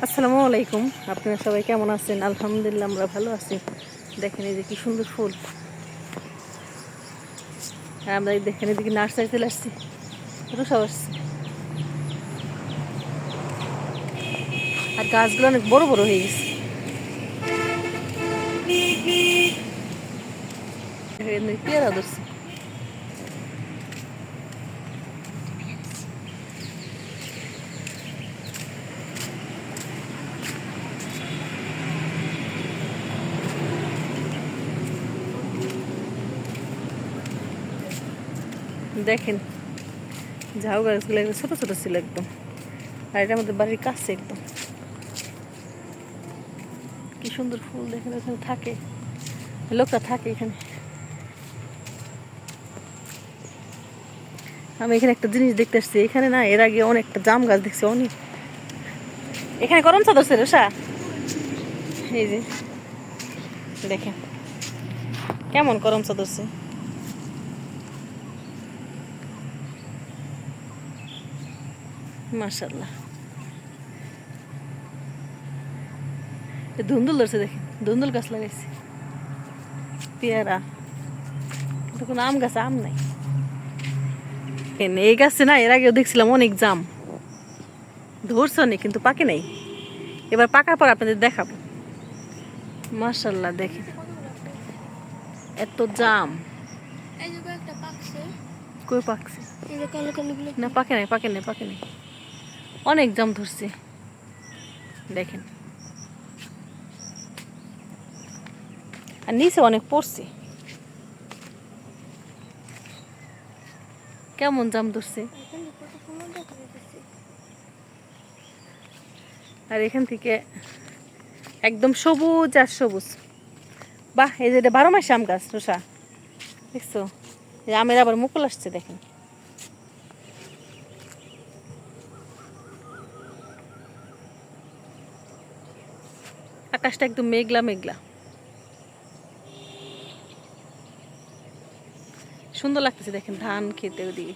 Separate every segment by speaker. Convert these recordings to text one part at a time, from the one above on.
Speaker 1: আসসালামু আলাইকুম। আপনারা সবাই কেমন আছেন? আলহামদুলিল্লাহ আমরা ভালো আছি। দেখেন এই যে কি সুন্দর ফুল। আর আমরা দেখেন এদিকে নার্সারি চলে আসছি, রুষা আসছি। আর গাছগুলো অনেক বড় বড় হয়ে গেছে। পেয়ারা ধরছে। দেখেন ঝাউ গাছগুলো একদম ছোট ছোট ছিল একদম। আর এটা আমাদের বাড়ির কাছে একদম। কি সুন্দর ফুল, দেখেন এখানে থাকে, লোকটা থাকে এখানে। আমি এখানে একটা জিনিস দেখতে আসছি, এখানে না এর আগে অনেকটা জাম গাছ দেখছি অনেক। এখানে গরম চাদর ছিল রুষা, এই যে দেখেন কেমন গরম চাদর ছিল। মাশাআল্লাহ, ধুন্দুল ধরছে দেখেন, ধুন্দুল গাছ লাগাইছে। পেয়ারা, কিন্তু কোনো আম গাছে আম নাই। এই গাছে না এর আগেও দেখছিলাম অনেক জাম ধরছে অনেক, কিন্তু পাকে নাই। এবার পাকার পর আপনাদের দেখাবো। মাশাআল্লাহ দেখেন এত জাম। কই পাকছে? না পাকে নাই, পাকে নাই, পাকে নাই। অনেক জাম ধরছে দেখেন। আর নিচে অনেক পড়ছে। কেমন জাম ধরছে। আর এখান থেকে একদম সবুজ আর সবুজ। বাহ, এই যে এটা 12 মাসে আম গাছ রুষা, দেখছো? আমের আবার মুকুল আসছে দেখেন। আকাশটা একদম মেঘলা মেঘলা, সুন্দর লাগতেছে দেখেন। ধান খেতে ওদিকে,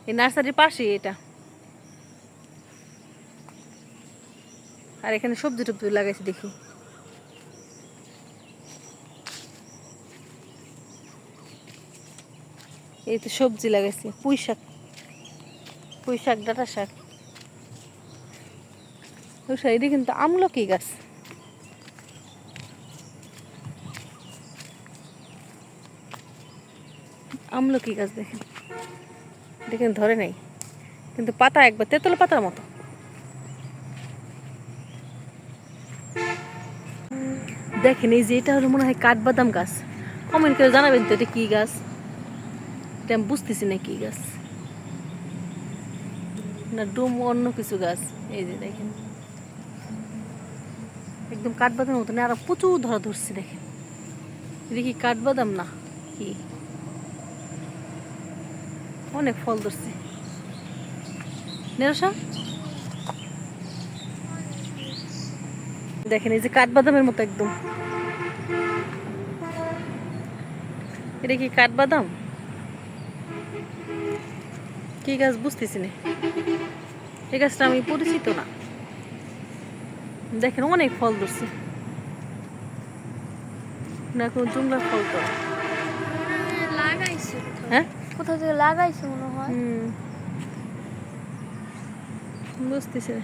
Speaker 1: এই নার্সারির পাশে এটা। আর এখানে সবজি টবজি লাগাইছে দেখি। এই তো সবজি লাগাইছে, পুঁই শাক, পুঁই শাক, ডাঁটা শাক। এটা কিন্তু আমলকি গাছ। আমলকি গাছ দেখেন, দেখেন ধরে নাই, কিন্তু পাতা একবার তেঁতুল পাতার মতো। দেখেন এই যে এটা হলো মনে হয় কাঠবাদাম গাছ। কমেন্ট করে জানাবেন তো এটা কি গাছ। এটা আমি বুঝতেছি না কি গাছ, না ডুম অন্য কিছু গাছ। এই যে দেখেন একদম কাঠবাদামের মতো, আর প্রচুর ধরা ধরছে দেখেন। এটা কি কাঠবাদাম না কি? অনেক ফল ধরছে নেরসা। দেখেন এই যে কাঠবাদামের মতো একদম। এটা কি কাঠবাদাম কি গাছ বুঝতেছি না। এই গাছটা আমি পরিচিত না। দেখেন অনেক ফল ধরছে, না কোন জুমলার ফল তো। হ্যাঁ,
Speaker 2: কোথাও থেকে লাগাইছে মনে হয়।
Speaker 1: বুঝতেছি না।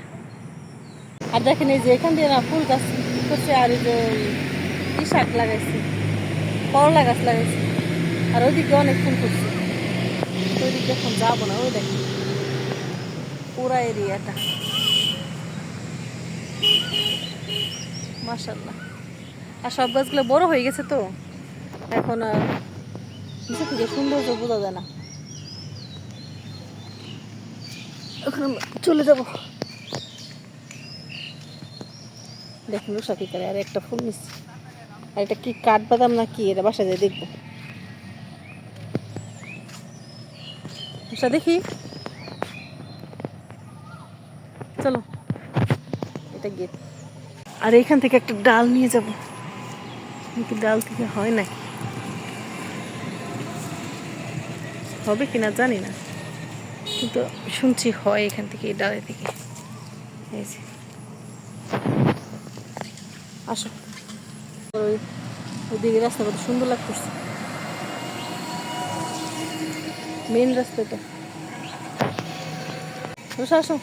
Speaker 1: আর দেখেন এই যে এখান দিয়ে না ফুল গাছ করছে, আর এই যে শাক লাগাইছে, করলা গাছ লাগাইছে। আর ওইদিকে অনেক ফুল করছে, ওইদিকে এখন যাবো না। ওই দেখেন পুরা এরিয়াটা। মাশাআল্লাহ। আর সব গাছগুলো বড় হয়ে গেছে তো, এখন আর নিচে থেকে সৌন্দর্য বোঝা যায় না। এখন আমরা চলে যাব। দেখুন রুষা কি করে, আর একটা ফুল নিচ্ছে। আর এটা কি কাঠবাদাম না কি, এটা বাসা যায় দেখবো। রুষা দেখি, চলো এটা গেট। আর এখান থেকে একটা ডাল নিয়ে যাব, কি ডাল থেকে হয় নাকি, হবে কিনা জানি না, কিন্তু শুনছি হয় এখান থেকে, এই ডালে থেকে। এই যে আসো ওইদিকে রাস্তা কত সুন্দর লাগতেছে, মেন রাস্তাটা। আসো আসো।